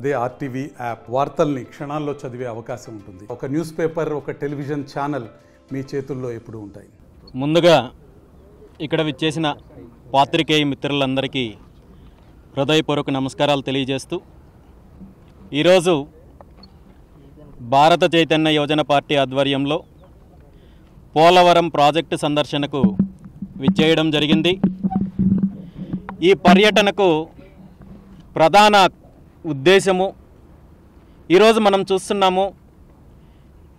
అదే RTV app వార్తల్ని క్షణాల్లో చదివే అవకాశం ఉంటుంది. ఒక న్యూస్ పేపర్, ఒక టెలివిజన్ ఛానల్ మీ చేతుల్లో ఎప్పుడూ ఉంటాయి. ముందుగా ఇక్కడ విచ్చేసిన పాత్రికేయ మిత్రులందరికీ హృదయపూర్వక నమస్కారాలు తెలియజేస్తూ, ఈరోజు భారత చైతన్య యోజన పార్టీ ఆధ్వర్యంలో పోలవరం ప్రాజెక్టు సందర్శనకు విచ్చేయడం జరిగింది. ఈ పర్యటనకు ప్రధాన ఉద్దేశము, ఈరోజు మనం చూస్తున్నాము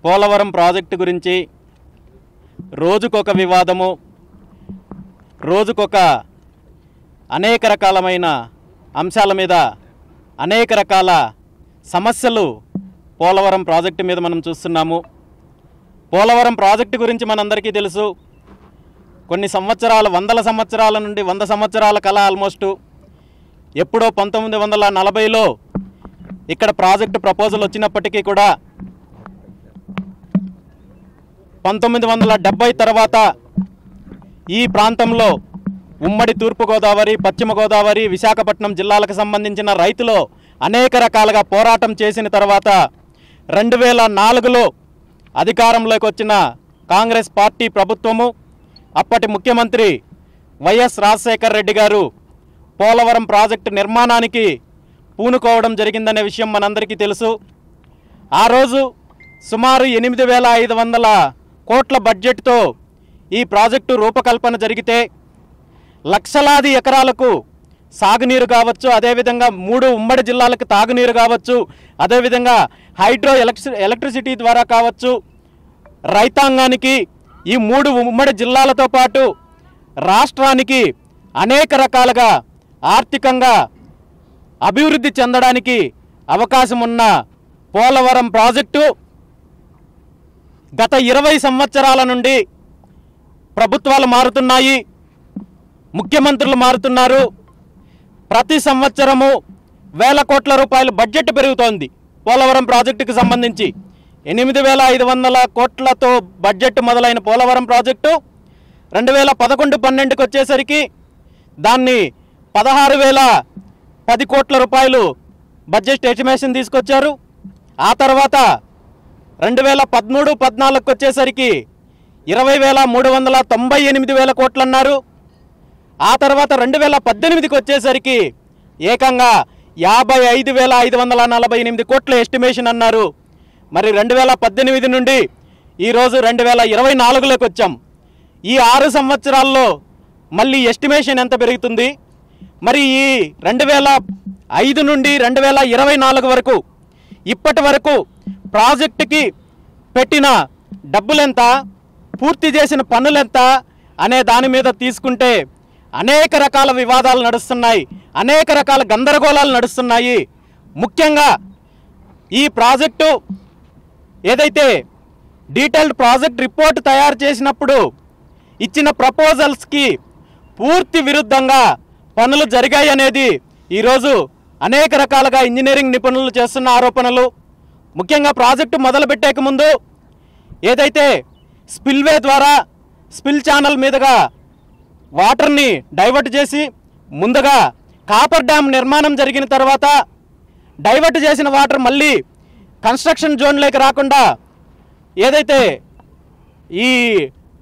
పోలవరం ప్రాజెక్టు గురించి రోజుకొక వివాదము, రోజుకొక అనేక రకాలమైన అంశాల మీద అనేక రకాల సమస్యలు పోలవరం ప్రాజెక్టు మీద మనం చూస్తున్నాము. పోలవరం ప్రాజెక్టు గురించి మనందరికీ తెలుసు. కొన్ని సంవత్సరాలు, వందల సంవత్సరాల నుండి 100 సంవత్సరాల కల ఆల్మోస్ట్ ఎప్పుడో 1940లో ఇక్కడ ప్రాజెక్టు ప్రపోజల్ వచ్చినప్పటికీ కూడా 1970 తర్వాత ఈ ప్రాంతంలో ఉమ్మడి తూర్పుగోదావరి, పశ్చిమ గోదావరి, విశాఖపట్నం జిల్లాలకు సంబంధించిన రైతులు అనేక రకాలుగా పోరాటం చేసిన తర్వాత 2004లో అధికారంలోకి వచ్చిన కాంగ్రెస్ పార్టీ ప్రభుత్వము, అప్పటి ముఖ్యమంత్రి వైఎస్ రాజశేఖర్ రెడ్డి గారు పోలవరం ప్రాజెక్టు నిర్మాణానికి పూనుకోవడం జరిగిందనే విషయం మనందరికీ తెలుసు. ఆ రోజు సుమారు 8,500 కోట్ల బడ్జెట్తో ఈ ప్రాజెక్టు రూపకల్పన జరిగితే లక్షలాది ఎకరాలకు సాగునీరు కావచ్చు, అదేవిధంగా 3 ఉమ్మడి జిల్లాలకు తాగునీరు కావచ్చు, అదేవిధంగా హైడ్రో ఎలక్ట్రిసిటీ ద్వారా కావచ్చు, రైతాంగానికి ఈ 3 ఉమ్మడి జిల్లాలతో పాటు రాష్ట్రానికి అనేక రకాలుగా ఆర్థికంగా అభివృద్ధి చెందడానికి అవకాశం ఉన్న పోలవరం ప్రాజెక్టు గత 20 సంవత్సరాల నుండి ప్రభుత్వాలు మారుతున్నాయి, ముఖ్యమంత్రులు మారుతున్నారు. ప్రతి సంవత్సరము వేల కోట్ల రూపాయలు బడ్జెట్ పెరుగుతోంది. పోలవరం ప్రాజెక్టుకు సంబంధించి 8,500 కోట్లతో బడ్జెట్ మొదలైన పోలవరం ప్రాజెక్టు 2011-12కి వచ్చేసరికి దాన్ని 16,010 కోట్ల రూపాయలు బడ్జెట్ ఎస్టిమేషన్ తీసుకొచ్చారు. ఆ తర్వాత 2013-14కి వచ్చేసరికి 20,398 కోట్లు అన్నారు. ఆ తర్వాత 2018కి వచ్చేసరికి ఏకంగా 55,548 కోట్ల ఎస్టిమేషన్ అన్నారు. మరి 2018 నుండి ఈరోజు 2024లోకి వచ్చాం. ఈ 6 సంవత్సరాల్లో మళ్ళీ ఎస్టిమేషన్ ఎంత పెరుగుతుంది? మరి ఈ 2005 నుండి 2024 వరకు ఇప్పటి వరకు ప్రాజెక్టుకి పెట్టిన డబ్బులెంత, పూర్తి చేసిన పనులెంత అనే దాని మీద తీసుకుంటే అనేక రకాల వివాదాలు నడుస్తున్నాయి, అనేక రకాల గందరగోళాలు నడుస్తున్నాయి. ముఖ్యంగా ఈ ప్రాజెక్టు ఏదైతే డీటెయిల్డ్ ప్రాజెక్ట్ రిపోర్ట్ తయారు చేసినప్పుడు ఇచ్చిన ప్రపోజల్స్కి పూర్తి విరుద్ధంగా పనులు జరిగాయి అనేది ఈరోజు అనేక రకాలుగా ఇంజనీరింగ్ నిపుణులు చేస్తున్న ఆరోపణలు. ముఖ్యంగా ప్రాజెక్టు మొదలుపెట్టేక ముందు ఏదైతే స్పిల్వే ద్వారా స్పిల్ ఛానల్ మీదుగా వాటర్ని డైవర్ట్ చేసి ముందుగా కాపర్ డ్యామ్ నిర్మాణం జరిగిన తర్వాత డైవర్ట్ చేసిన వాటర్ మళ్ళీ కన్స్ట్రక్షన్ జోన్లోకి రాకుండా ఏదైతే ఈ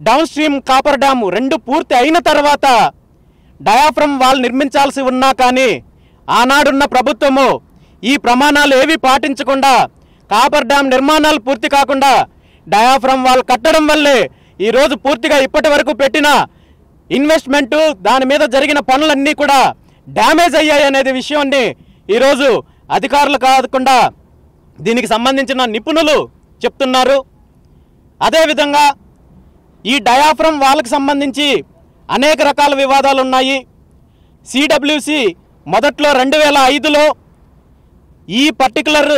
డౌన్ స్ట్రీమ్ కాపర్ డ్యామ్ 2 పూర్తి అయిన తర్వాత డయాఫ్రమ్ వాల్ నిర్మించాల్సి ఉన్నా కానీ ఆనాడున్న ప్రభుత్వము ఈ ప్రమాణాలు ఏవి పాటించకుండా కాపర్ డ్యామ్ నిర్మాణాలు పూర్తి కాకుండా డయాఫ్రమ్ వాల్ కట్టడం వల్లే ఈరోజు పూర్తిగా ఇప్పటి వరకు పెట్టిన ఇన్వెస్ట్మెంటు, దాని మీద జరిగిన పనులన్నీ కూడా డ్యామేజ్ అయ్యాయి అనేది విషయాన్ని ఈరోజు అధికారులు కాకుండా దీనికి సంబంధించిన నిపుణులు చెప్తున్నారు. అదేవిధంగా ఈ డయాఫ్రమ్ వాల్కి సంబంధించి అనేక రకాల వివాదాలు ఉన్నాయి. సిడబ్ల్యూసి మొదట్లో 2005లో ఈ పర్టికులర్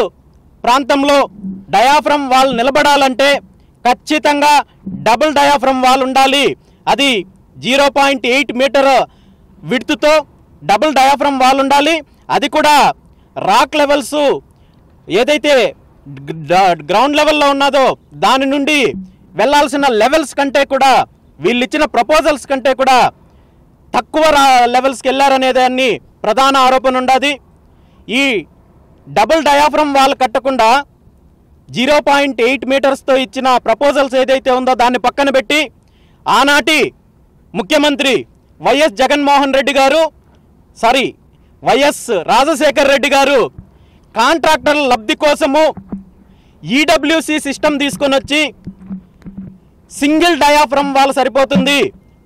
ప్రాంతంలో డయాఫ్రమ్ వాల్ నిలబడాలంటే ఖచ్చితంగా డబుల్ డయాఫ్రమ్ వాల్ ఉండాలి, అది 0.8 మీటర్ విడ్త్తో డబుల్ డయాఫ్రమ్ వాల్ ఉండాలి, అది కూడా రాక్ లెవెల్స్ ఏదైతే గ్రౌండ్ లెవెల్లో ఉన్నదో దాని నుండి వెళ్లాల్సిన లెవెల్స్ కంటే కూడా వీళ్ళు ఇచ్చిన ప్రపోజల్స్ కంటే కూడా తక్కువ లెవెల్స్కి వెళ్ళారనే దాన్ని ప్రధాన ఆరోపణ ఉన్నది. ఈ డబుల్ డయాఫ్రమ్ వాల్ కట్టకుండా 0.8 మీటర్స్తో ఇచ్చిన ప్రపోజల్స్ ఏదైతే ఉందో దాన్ని పక్కన పెట్టి ఆనాటి ముఖ్యమంత్రి వైఎస్ జగన్మోహన్ రెడ్డి గారు వైఎస్ రాజశేఖర్ రెడ్డి గారు కాంట్రాక్టర్ల లబ్ధి కోసము ఈడబ్ల్యూసి సిస్టమ్ తీసుకొని వచ్చి సింగిల్ డయాఫ్రమ్ వాల్ సరిపోతుంది,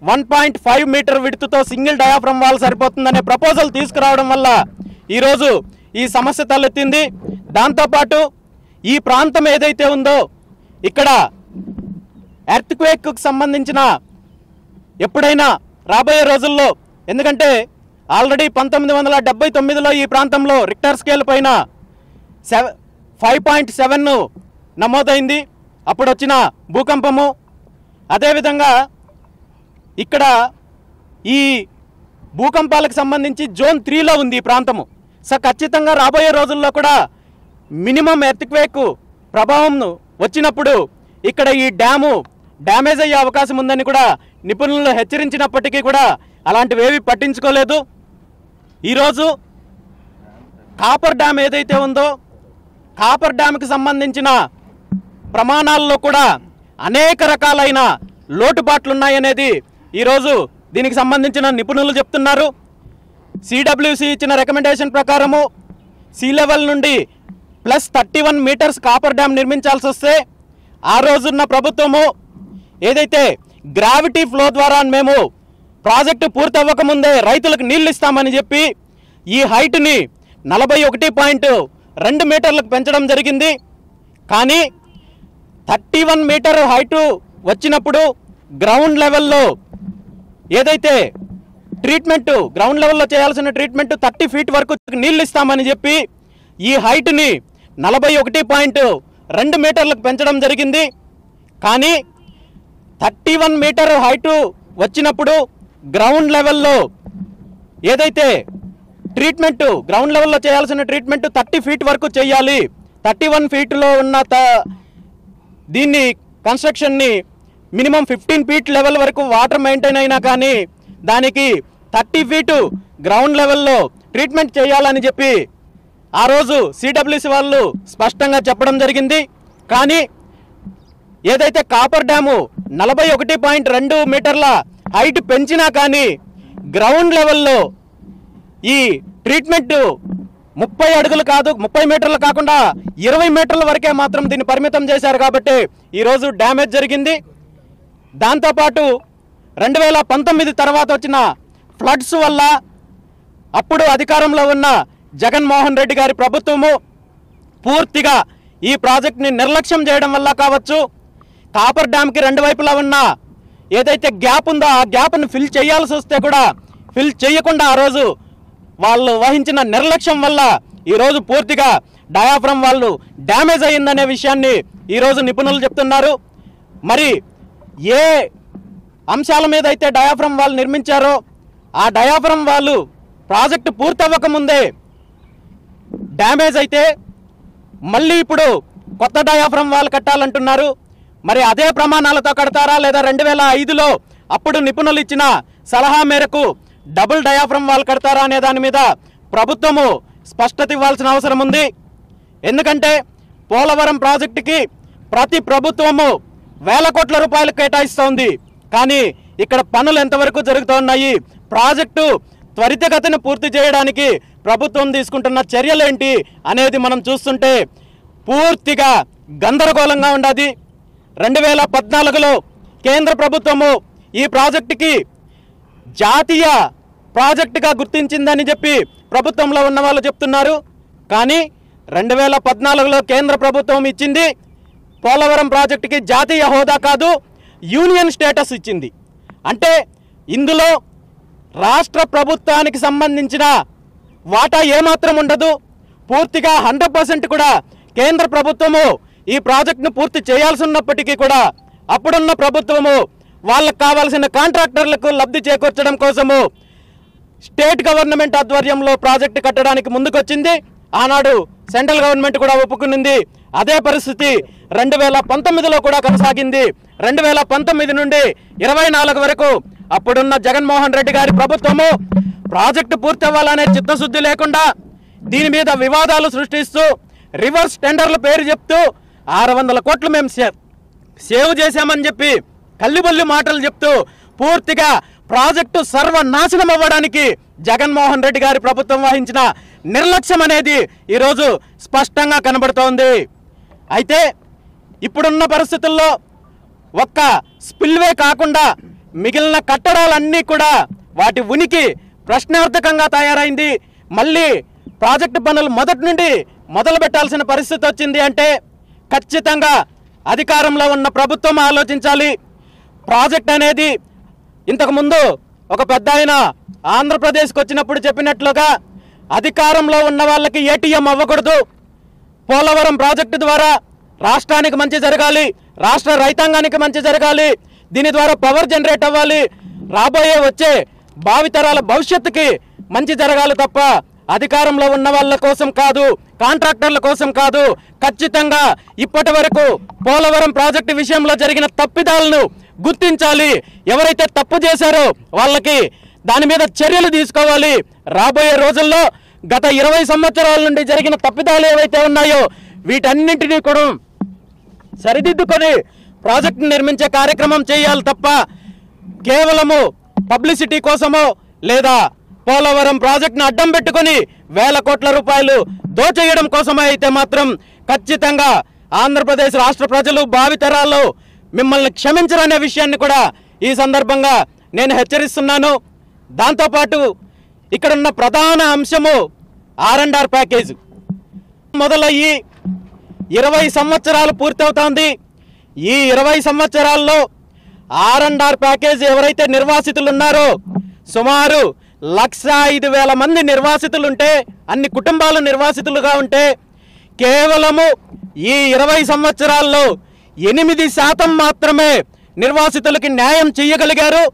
1.5 మీటర్ విడ్త్తో సింగిల్ డయాఫ్రమ్ వాల్ సరిపోతుందనే ప్రపోజల్ తీసుకురావడం వల్ల ఈరోజు ఈ సమస్య తలెత్తింది. దాంతోపాటు ఈ ప్రాంతం ఏదైతే ఉందో ఇక్కడ ఎర్త్క్వేక్కు సంబంధించిన ఎప్పుడైనా రాబోయే రోజుల్లో, ఎందుకంటే ఆల్రెడీ 1979లో ఈ ప్రాంతంలో రిక్టర్ స్కేల్ పైన 5.7 నమోదైంది, అప్పుడు వచ్చిన భూకంపము. అదేవిధంగా ఇక్కడ ఈ భూకంపాలకు సంబంధించి జోన్ 3లో ఉంది ఈ ప్రాంతము. సో ఖచ్చితంగా రాబోయే రోజుల్లో కూడా మినిమం ఎర్త్క్వేక్ ప్రభావం వచ్చినప్పుడు ఇక్కడ ఈ డ్యాము డ్యామేజ్ అయ్యే అవకాశం ఉందని కూడా నిపుణులు హెచ్చరించినప్పటికీ కూడా అలాంటివేవి పట్టించుకోలేదు. ఈరోజు కాపర్ డ్యామ్ ఏదైతే ఉందో కాపర్ డ్యామ్కి సంబంధించిన ప్రమాణాల్లో కూడా అనేక రకాలైన లోటుపాట్లు ఉన్నాయనేది ఈరోజు దీనికి సంబంధించిన నిపుణులు చెప్తున్నారు. సిడబ్ల్యూసి ఇచ్చిన రికమెండేషన్ ప్రకారము సీ లెవెల్ నుండి +31 మీటర్స్ కాపర్ డ్యామ్ నిర్మించాల్సి వస్తే ఆ రోజున్న ప్రభుత్వము ఏదైతే గ్రావిటీ ఫ్లో ద్వారా మేము ప్రాజెక్టు పూర్తి అవ్వకముందే రైతులకు నీళ్ళు ఇస్తామని చెప్పి ఈ హైట్ని 41.2 మీటర్లకు పెంచడం జరిగింది. కానీ 31 మీటర్ హైటు వచ్చినప్పుడు గ్రౌండ్ లెవెల్లో ఏదైతే ట్రీట్మెంట్ గ్రౌండ్ లెవెల్లో చేయాల్సిన ట్రీట్మెంట్ 30 ఫీట్ వరకు నీళ్ళు ఇస్తామని చెప్పి ఈ హైట్ని 41.2 మీటర్లకు పెంచడం జరిగింది. కానీ 31 మీటర్ హైటు వచ్చినప్పుడు గ్రౌండ్ లెవెల్లో ఏదైతే ట్రీట్మెంట్ గ్రౌండ్ లెవెల్లో చేయాల్సిన ట్రీట్మెంట్ 30 ఫీట్ వరకు చేయాలి. 31 ఫీట్లో ఉన్న దీన్ని కన్స్ట్రక్షన్ని మినిమం 15 ఫీట్ లెవెల్ వరకు వాటర్ మెయింటైన్ అయినా కానీ దానికి 30 ఫీటు గ్రౌండ్ లెవెల్లో ట్రీట్మెంట్ చేయాలని చెప్పి ఆ రోజు సిడబ్ల్యూసి వాళ్ళు స్పష్టంగా చెప్పడం జరిగింది. కానీ ఏదైతే కాపర్ డ్యాము 41.2 మీటర్ల హైట్ పెంచినా కానీ గ్రౌండ్ లెవెల్లో ఈ ట్రీట్మెంట్ 30 అడుగులు కాదు 30 మీటర్లు కాకుండా 20 మీటర్ల వరకే మాత్రం దీన్ని పరిమితం చేశారు. కాబట్టి ఈరోజు డ్యామేజ్ జరిగింది. దాంతోపాటు 2019 తర్వాత వచ్చిన ఫ్లడ్స్ వల్ల అప్పుడు అధికారంలో ఉన్న జగన్మోహన్ రెడ్డి గారి ప్రభుత్వము పూర్తిగా ఈ ప్రాజెక్ట్ని నిర్లక్ష్యం చేయడం వల్ల కావచ్చు, కాపర్ డ్యామ్కి 2 వైపులా ఉన్న ఏదైతే గ్యాప్ ఉందో ఆ గ్యాప్ను ఫిల్ చేయాల్సి వస్తే కూడా ఫిల్ చేయకుండా ఆ రోజు వాళ్ళు వహించిన నిర్లక్ష్యం వల్ల ఈరోజు పూర్తిగా డయాఫ్రమ్ వాళ్ళు డ్యామేజ్ అయ్యిందనే విషయాన్ని ఈరోజు నిపుణులు చెప్తున్నారు. మరి ఏ అంశాల మీద అయితే డయాఫ్రమ్ వాళ్ళు నిర్మించారో ఆ డయాఫ్రమ్ వాళ్ళు ప్రాజెక్టు పూర్తవ్వకముందే డ్యామేజ్ అయితే మళ్ళీ ఇప్పుడు కొత్త డయాఫ్రమ్ వాళ్ళు కట్టాలంటున్నారు. మరి అదే ప్రమాణాలతో కడతారా లేదా 2005లో అప్పుడు నిపుణులు ఇచ్చిన సలహా మేరకు డబుల్ డయాఫ్రమ్ వాల్ కడతారా అనే దాని మీద ప్రభుత్వము స్పష్టత ఇవ్వాల్సిన అవసరం ఉంది. ఎందుకంటే పోలవరం ప్రాజెక్టుకి ప్రతి ప్రభుత్వము వేల కోట్ల రూపాయలు కేటాయిస్తోంది. కానీ ఇక్కడ పనులు ఎంతవరకు జరుగుతున్నాయి, ప్రాజెక్టు త్వరితగతిన పూర్తి చేయడానికి ప్రభుత్వం తీసుకుంటున్న చర్యలేంటి అనేది మనం చూస్తుంటే పూర్తిగా గందరగోళంగా ఉండదు. 2014లో కేంద్ర ప్రభుత్వము ఈ ప్రాజెక్టుకి జాతీయ ప్రాజెక్టుగా గుర్తించిందని చెప్పి ప్రభుత్వంలో ఉన్న వాళ్ళు చెప్తున్నారు. కానీ 2014లో కేంద్ర ప్రభుత్వం ఇచ్చింది పోలవరం ప్రాజెక్టుకి జాతీయ హోదా కాదు, యూనియన్ స్టేటస్ ఇచ్చింది. అంటే ఇందులో రాష్ట్ర ప్రభుత్వానికి సంబంధించిన వాటా ఏమాత్రం ఉండదు. పూర్తిగా 100% కూడా కేంద్ర ప్రభుత్వము ఈ ప్రాజెక్టును పూర్తి చేయాల్సి ఉన్నప్పటికీ కూడా అప్పుడున్న ప్రభుత్వము వాళ్ళకు కావాల్సిన కాంట్రాక్టర్లకు లబ్ధి చేకూర్చడం కోసము స్టేట్ గవర్నమెంట్ ఆధ్వర్యంలో ప్రాజెక్టు కట్టడానికి ముందుకొచ్చింది. ఆనాడు సెంట్రల్ గవర్నమెంట్ కూడా ఒప్పుకునింది. అదే పరిస్థితి 2019లో కూడా కొనసాగింది. 2019 నుండి 24 వరకు అప్పుడున్న జగన్మోహన్ రెడ్డి గారి ప్రభుత్వము ప్రాజెక్టు పూర్తి అవ్వాలనే చిత్తశుద్ధి లేకుండా దీని మీద వివాదాలు సృష్టిస్తూ రివర్స్ టెండర్ల పేరు చెప్తూ 600 కోట్లు మేము సేవ్ చేశామని చెప్పి కల్లిబొల్లి మాటలు చెప్తూ పూర్తిగా ప్రాజెక్టు సర్వనాశనం అవ్వడానికి జగన్మోహన్ రెడ్డి గారి ప్రభుత్వం వహించిన నిర్లక్ష్యం అనేది ఈరోజు స్పష్టంగా కనబడుతోంది. అయితే ఇప్పుడున్న పరిస్థితుల్లో ఒక్క స్పిల్వే కాకుండా మిగిలిన కట్టడాలన్నీ కూడా వాటి ఉనికి ప్రశ్నార్థకంగా తయారైంది. మళ్ళీ ప్రాజెక్టు పనులు మొదటి నుండి మొదలు పెట్టాల్సిన పరిస్థితి వచ్చింది అంటే ఖచ్చితంగా అధికారంలో ఉన్న ప్రభుత్వం ఆలోచించాలి. ప్రాజెక్ట్ అనేది ఇంతకుముందు ఒక పెద్ద ఆయన ఆంధ్రప్రదేశ్కి వచ్చినప్పుడు చెప్పినట్లుగా అధికారంలో ఉన్న వాళ్ళకి ఏటీఎం అవ్వకూడదు. పోలవరం ప్రాజెక్టు ద్వారా రాష్ట్రానికి మంచి జరగాలి, రాష్ట్ర రైతాంగానికి మంచి జరగాలి, దీని ద్వారా పవర్ జనరేట్ అవ్వాలి, రాబోయే వచ్చే భావితరాల భవిష్యత్తుకి మంచి జరగాలి తప్ప అధికారంలో ఉన్న వాళ్ళ కోసం కాదు, కాంట్రాక్టర్ల కోసం కాదు. ఖచ్చితంగా ఇప్పటి వరకు పోలవరం ప్రాజెక్టు విషయంలో జరిగిన తప్పిదాలను గుర్తించాలి. ఎవరైతే తప్పు చేశారో వాళ్ళకి దాని మీద చర్యలు తీసుకోవాలి. రాబోయే రోజుల్లో గత 20 సంవత్సరాల నుండి జరిగిన తప్పిదాలు ఏవైతే ఉన్నాయో వీటన్నింటినీ కూడా సరిదిద్దుకొని ప్రాజెక్టు నిర్మించే కార్యక్రమం చేయాలి తప్ప కేవలము పబ్లిసిటీ కోసమో లేదా పోలవరం ప్రాజెక్టును అడ్డం పెట్టుకొని వేల కోట్ల రూపాయలు దోచేయడం కోసమే అయితే మాత్రం ఖచ్చితంగా ఆంధ్రప్రదేశ్ రాష్ట్ర ప్రజలు భావితరాల్లో మిమ్మల్ని క్షమించరనే విషయాన్ని కూడా ఈ సందర్భంగా నేను హెచ్చరిస్తున్నాను. దాంతోపాటు ఇక్కడున్న ప్రధాన అంశము R&R ప్యాకేజ్ మొదలయ్యి 20 సంవత్సరాలు పూర్తవుతోంది. ఈ 20 సంవత్సరాల్లో R&R ప్యాకేజ్ ఎవరైతే నిర్వాసితులు ఉన్నారో సుమారు 1,05,000 మంది నిర్వాసితులుంటే, అన్ని కుటుంబాలు నిర్వాసితులుగా ఉంటే కేవలము ఈ 20 సంవత్సరాల్లో 8% మాత్రమే నిర్వాసితులకి న్యాయం చేయగలిగారు.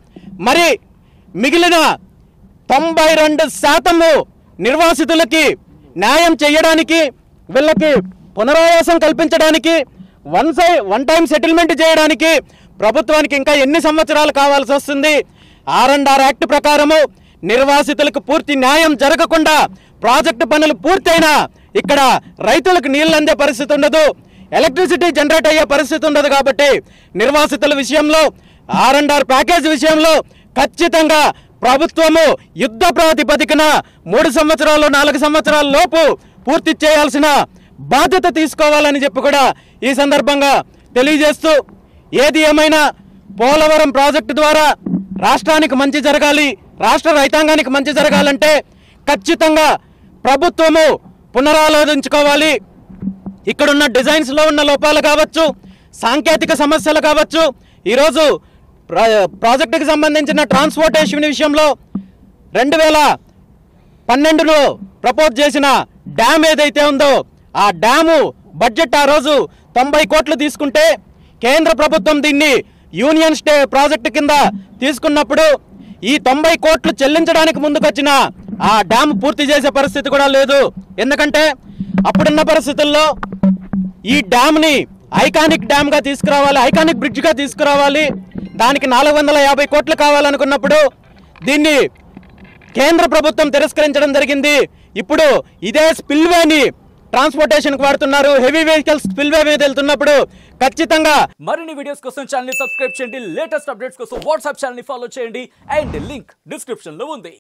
మరి మిగిలిన 92% నిర్వాసితులకి న్యాయం చేయడానికి, వీళ్ళకి పునరావాసం కల్పించడానికి, వన్ టైం సెటిల్మెంట్ చేయడానికి ప్రభుత్వానికి ఇంకా ఎన్ని సంవత్సరాలు కావాల్సి వస్తుంది? R&R యాక్ట్ ప్రకారము నిర్వాసితులకు పూర్తి న్యాయం జరగకుండా ప్రాజెక్టు పనులు పూర్తయినా ఇక్కడ రైతులకు నీళ్ళు అందే పరిస్థితి ఉండదు, ఎలక్ట్రిసిటీ జనరేట్ అయ్యే పరిస్థితి ఉండదు. కాబట్టి నిర్వాసితుల విషయంలో R&R ప్యాకేజ్ విషయంలో ఖచ్చితంగా ప్రభుత్వము యుద్ధ ప్రాతిపదికన 3 సంవత్సరాలు 4 సంవత్సరాల లోపు పూర్తి చేయాల్సిన బాధ్యత తీసుకోవాలని చెప్పి కూడా ఈ సందర్భంగా తెలియజేస్తూ, ఏది ఏమైనా పోలవరం ప్రాజెక్టు ద్వారా రాష్ట్రానికి మంచి జరగాలి, రాష్ట్ర రైతాంగానికి మంచి జరగాలంటే ఖచ్చితంగా ప్రభుత్వము పునరాలోచించుకోవాలి. ఇక్కడున్న డిజైన్స్లో ఉన్న లోపాలు కావచ్చు, సాంకేతిక సమస్యలు కావచ్చు, ఈరోజు ప్రాజెక్టుకి సంబంధించిన ట్రాన్స్పోర్టేషన్ విషయంలో 2012లో ప్రపోజ్ చేసిన డ్యామ్ ఏదైతే ఉందో ఆ డ్యాము బడ్జెట్ ఆ రోజు 90 కోట్లు తీసుకుంటే కేంద్ర ప్రభుత్వం దీన్ని యూనియన్ ప్రాజెక్టు కింద తీసుకున్నప్పుడు ఈ 90 కోట్లు చెల్లించడానికి ముందుకొచ్చిన ఆ డ్యామ్ పూర్తి చేసే పరిస్థితి కూడా లేదు. ఎందుకంటే అప్పుడున్న పరిస్థితుల్లో ఈ డ్యామ్ని ఐకానిక్ డ్యామ్గా తీసుకురావాలి, ఐకానిక్ బ్రిడ్జ్గా తీసుకురావాలి, దానికి 450 కోట్లు కావాలనుకున్నప్పుడు దీన్ని కేంద్ర ప్రభుత్వం తిరస్కరించడం జరిగింది. ఇప్పుడు ఇదే స్పిల్వేని ట్రాన్స్పోర్టేషన్కి వాడుతున్నారు. హెవీ వెహికల్స్ స్పిల్వే మీద వెళ్తున్నప్పుడు ఖచ్చితంగా మరిన్ని వీడియోస్ కోసం ఛానల్ ని సబ్స్క్రైబ్ చేయండి, లేటెస్ట్ అప్డేట్స్ కోసం వాట్సాప్ ఛానల్ ని ఫాలో చేయండి అండ్ లింక్ డిస్క్రిప్షన్ లో ఉంది.